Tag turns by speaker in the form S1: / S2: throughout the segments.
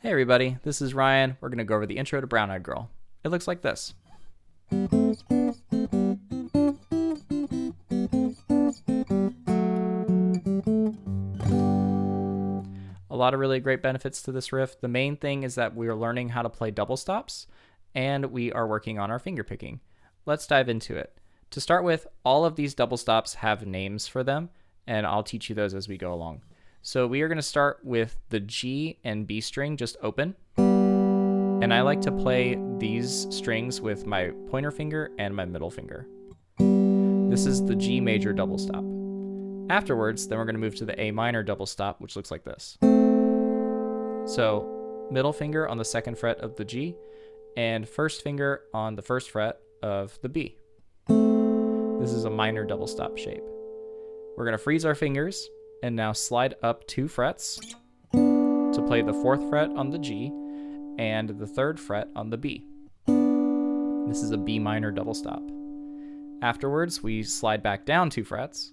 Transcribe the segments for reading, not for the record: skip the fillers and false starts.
S1: Hey everybody, this is Ryan. We're going to go over the intro to Brown Eyed Girl. It looks like this. A lot of really great benefits to this riff. The main thing is that we are learning how to play double stops, and we are working on our finger picking. Let's dive into it. To start with, all of these double stops have names for them, and I'll teach you those as we go along. So we are going to start with the G and B string just open. And I like to play these strings with my pointer finger and my middle finger. This is the G major double stop. Afterwards, then we're going to move to the A minor double stop, which looks like this. So middle finger on the second fret of the G and first finger on the first fret of the B. This is a minor double stop shape. We're going to freeze our fingers and now slide up 2 frets to play the 4th fret on the G and the 3rd fret on the B. This is a B minor double stop. Afterwards, we slide back down 2 frets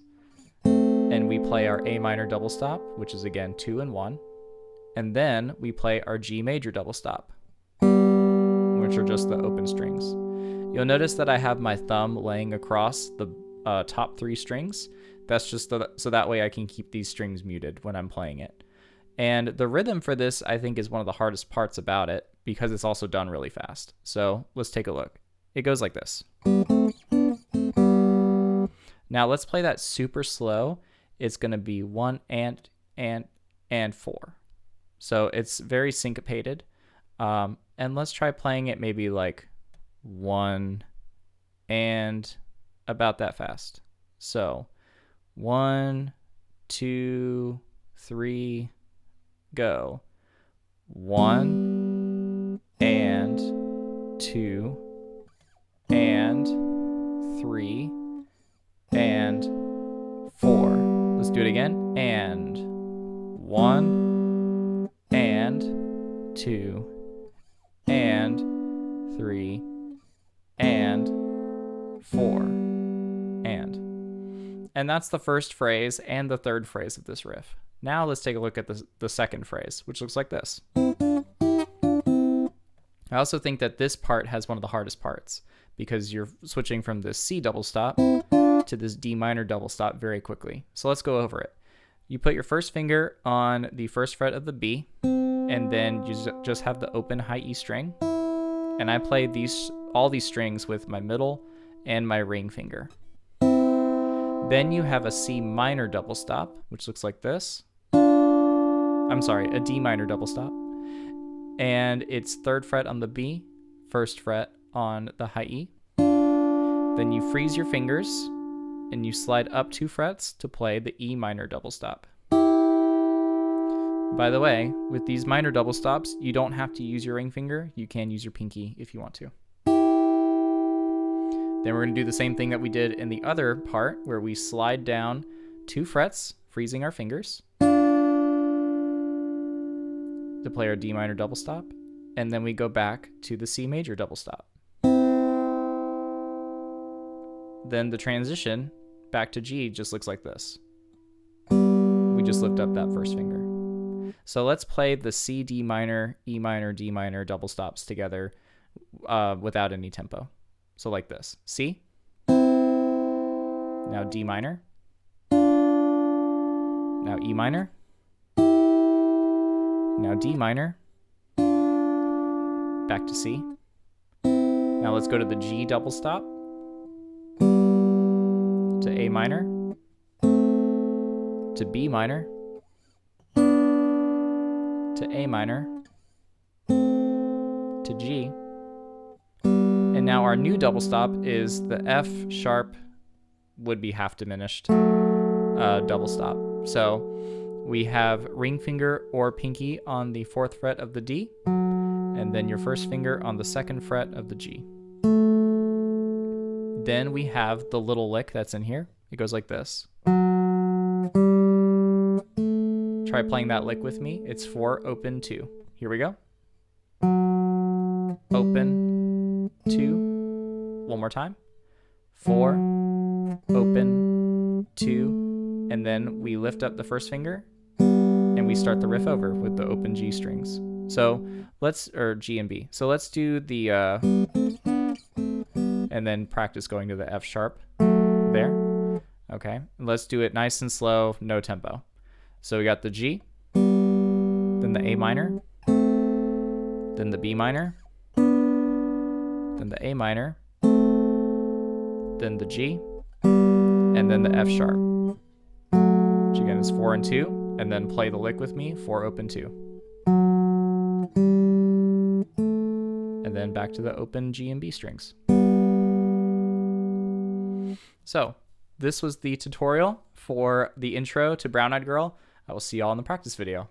S1: and we play our A minor double stop, which is again 2 and 1. And then we play our G major double stop, which are just the open strings. You'll notice that I have my thumb laying across the top 3 strings. That's just so that way I can keep these strings muted when I'm playing it. And the rhythm for this, I think, is one of the hardest parts about it because it's also done really fast. So let's take a look. It goes like this. Now let's play that super slow. It's going to be 1 and 4. So it's very syncopated. And let's try playing it maybe like 1 and about that fast. So 1, 2, 3, go. 1 and 2 and 3 and 4. Let's do it again. And 1 and 2 and 3 and 4 and that's the first phrase and the third phrase of this riff. Now let's take a look at the second phrase, which looks like this. I also think that this part has one of the hardest parts because you're switching from this C double stop to this D minor double stop very quickly. So let's go over it. You put your first finger on the first fret of the B, and then you just have the open high E string. And I play all these strings with my middle and my ring finger. Then you have a C minor double stop, which looks like this. I'm sorry, a D minor double stop. And it's 3rd fret on the B, 1st fret on the high E. Then you freeze your fingers and you slide up 2 frets to play the E minor double stop. By the way, with these minor double stops, you don't have to use your ring finger. You can use your pinky if you want to. Then we're going to do the same thing that we did in the other part where we slide down 2 frets, freezing our fingers to play our D minor double stop. And then we go back to the C major double stop. Then the transition back to G just looks like this. We just lift up that first finger. So let's play the C, D minor, E minor, D minor double stops together without any tempo. So like this. C. Now D minor. Now E minor. Now D minor. Back to C. Now let's go to the G double stop. To A minor. To B minor. To A minor. To G. And now our new double stop is the F sharp would be half diminished double stop. So we have ring finger or pinky on the 4th fret of the D, and then your first finger on the 2nd fret of the G. Then we have the little lick that's in here. It goes like this. Try playing that lick with me. It's 4, open, 2. Here we go. Open, 2, one more time. 4, open, 2, and then we lift up the first finger and we start the riff over with the open G strings. So or G and B. So let's do the, and then practice going to the F sharp there. Okay, let's do it nice and slow, no tempo. So we got the G, then the A minor, then the B minor, then the A minor, then the G, and then the F sharp, which again is 4 and 2, and then play the lick with me, 4 open 2. And then back to the open G and B strings. So this was the tutorial for the intro to Brown Eyed Girl. I will see y'all in the practice video.